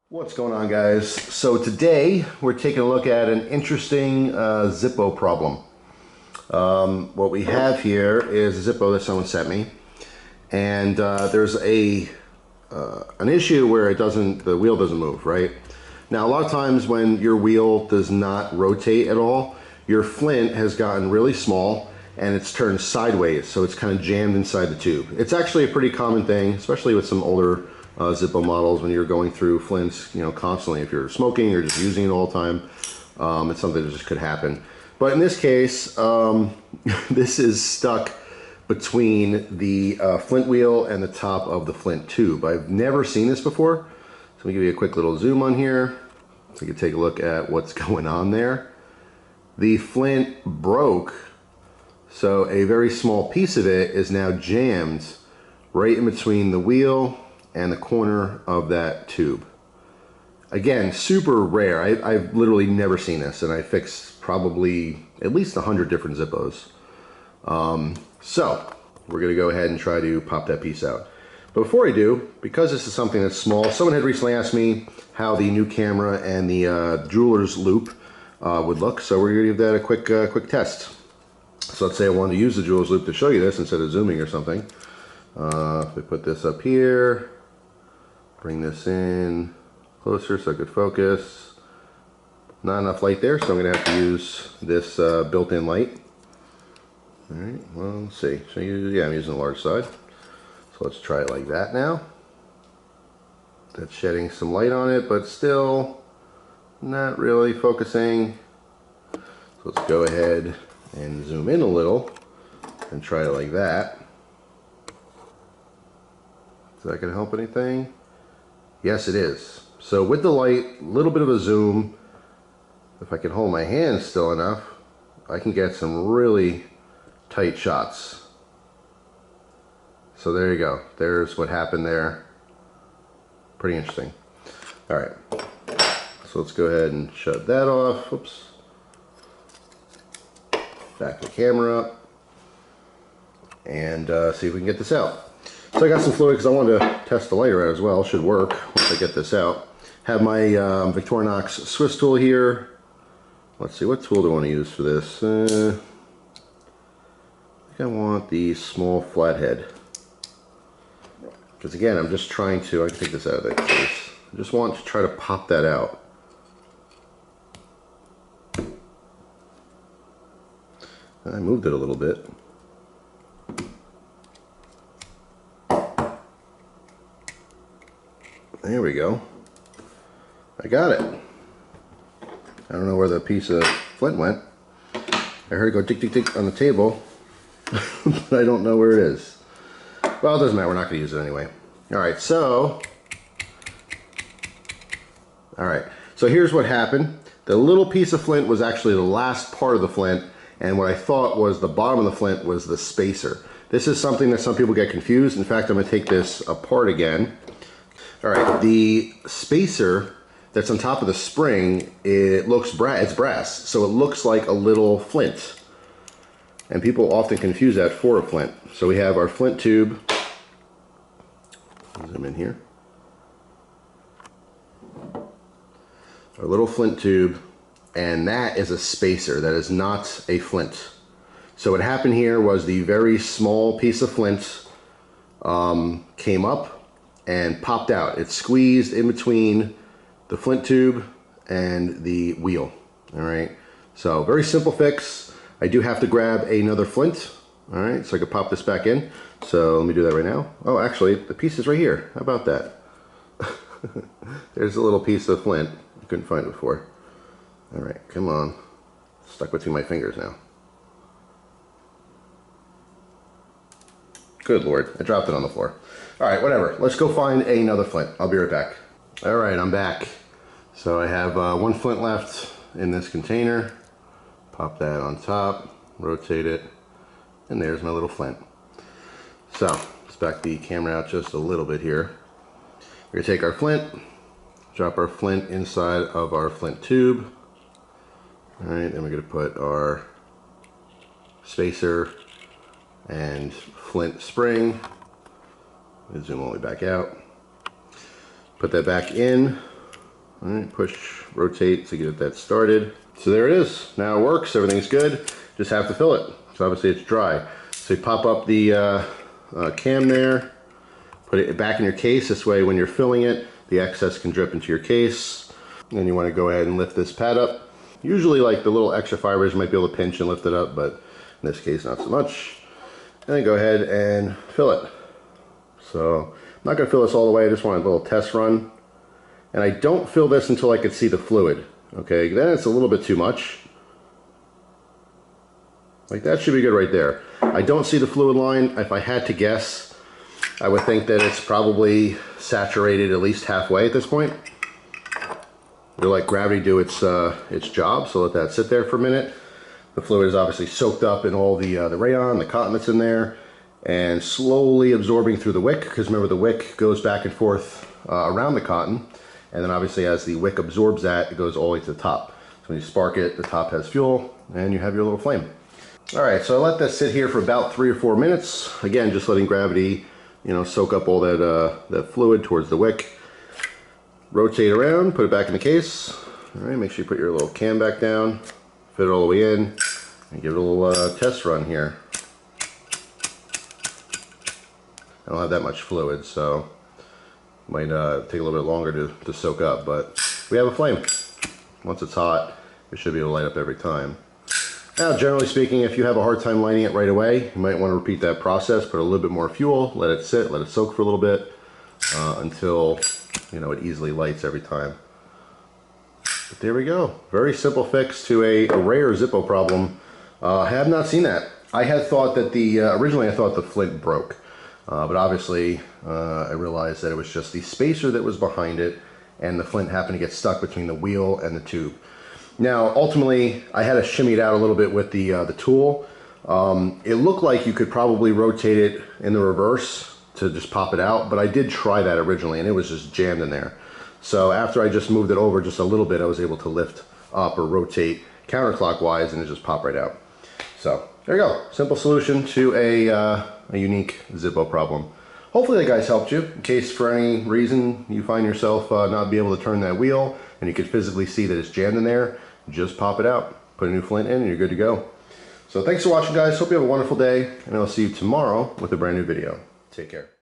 What's going on, guys? So today we're taking a look at an interesting Zippo problem. What we have here is a Zippo that someone sent me, and there's an issue where the wheel doesn't move, right? Now, a lot of times when your wheel does not rotate at all, your flint has gotten really small and it's turned sideways, so it's kind of jammed inside the tube. It's actually a pretty common thing, especially with some older Zippo models when you're going through flints, constantly. If you're smoking or just using it all the time, it's something that just could happen. But in this case, this is stuck between the flint wheel and the top of the flint tube. I've never seen this before. So let me give you a quick little zoom on here so you can take a look at what's going on there. The flint broke, so a very small piece of it is now jammed right in between the wheel and the corner of that tube. Again, super rare. I've literally never seen this, and I fixed probably at least 100 different Zippos. So we're gonna go ahead and try to pop that piece out. But before I do, because this is something that's small, someone had recently asked me how the new camera and the jeweler's loop would look, so we're gonna give that a quick test. So let's say I wanted to use the jeweler's loop to show you this instead of zooming or something. If we put this up here, bring this in closer so I could focus. Not enough light there, so I'm going to have to use this built-in light. Alright, well, let's see. So I'm using the large side. So let's try it like that now. That's shedding some light on it, but still not really focusing. So let's go ahead and zoom in a little and try it like that. Is that going to help anything? Yes, it is. So with the light, a little bit of a zoom, if I can hold my hand still enough, I can get some really tight shots. So there you go. There's what happened there. Pretty interesting. All right. So let's go ahead and shut that off. Oops. Back the camera up and see if we can get this out. So I got some fluid because I wanted to test the lighter out as well. Should work once I get this out. Have my Victorinox Swiss tool here. Let's see, what tool do I want to use for this? I think I want the small flathead. Because again, I'm just trying to, I can take this out of that case. I just want to try to pop that out. I moved it a little bit. There we go. I got it. I don't know where the piece of flint went. I heard it go tick tick tick on the table, but I don't know where it is. Well, it doesn't matter. We're not going to use it anyway. All right, so here's what happened. The little piece of flint was actually the last part of the flint, and what I thought was the bottom of the flint was the spacer. This is something that some people get confused. In fact, I'm going to take this apart again. All right, the spacer that's on top of the spring, it's brass, so it looks like a little flint. And people often confuse that for a flint. So we have our flint tube. Zoom in here. Our little flint tube, and that is a spacer. That is not a flint. So what happened here was the very small piece of flint came up and popped out. It squeezed in between the flint tube and the wheel. All right, so very simple fix. I do have to grab another flint, all right, so I can pop this back in. So let me do that right now. Oh, actually, the piece is right here. How about that? There's a little piece of flint. I couldn't find it before. All right, come on. Stuck between my fingers now. Good Lord, I dropped it on the floor. All right, whatever. Let's go find another flint. I'll be right back. All right, I'm back. So I have one flint left in this container. Pop that on top, rotate it, and there's my little flint. So let's back the camera out just a little bit here. We're gonna take our flint, drop our flint inside of our flint tube. All right, then we're gonna put our spacer and flint spring. Zoom all the way back out. Put that back in All right, push, rotate to get that started. So there it is. Now it works. Everything's good. Just have to fill it. So obviously it's dry. So you pop up the cam there, put it back in your case. This way when you're filling it, the excess can drip into your case. And you want to go ahead and lift this pad up. Usually like the little extra fibers you might be able to pinch and lift it up, but in this case not so much. And then go ahead and fill it. So I'm not going to fill this all the way. I just want a little test run. And I don't fill this until I can see the fluid. Okay, then it's a little bit too much. Like that should be good right there. I don't see the fluid line. If I had to guess, I would think that it's probably saturated at least halfway at this point. We'll let gravity do its job, so let that sit there for a minute. The fluid is obviously soaked up in all the rayon, the cotton that's in there, and slowly absorbing through the wick, because remember the wick goes back and forth around the cotton, and then obviously as the wick absorbs that, it goes all the way to the top. So when you spark it, the top has fuel, and you have your little flame. Alright, so I let that sit here for about 3 or 4 minutes. Again, just letting gravity, you know, soak up all that fluid towards the wick. Rotate around, put it back in the case. Alright, make sure you put your little cam back down, fit it all the way in, and give it a little test run here. I don't have that much fluid, so it might take a little bit longer to soak up, but we have a flame. Once it's hot, it should be able to light up every time. Now, generally speaking, if you have a hard time lighting it right away, you might want to repeat that process, put a little bit more fuel, let it sit, let it soak for a little bit, until, you know, it easily lights every time. But there we go. Very simple fix to a rare Zippo problem. I have not seen that. I had thought that originally I thought the flint broke. But obviously I realized that it was just the spacer that was behind it, and the flint happened to get stuck between the wheel and the tube. Now ultimately I had to shimmy it out a little bit with the tool. It looked like you could probably rotate it in the reverse to just pop it out, but I did try that originally and it was just jammed in there. So after I just moved it over just a little bit, I was able to lift up or rotate counterclockwise and it just popped right out. So there you go, simple solution to a unique Zippo problem. Hopefully that guys helped you. In case for any reason you find yourself not be able to turn that wheel and you can physically see that it's jammed in there, just pop it out, put a new flint in and you're good to go. So thanks for watching guys, hope you have a wonderful day and I'll see you tomorrow with a brand new video. Take care.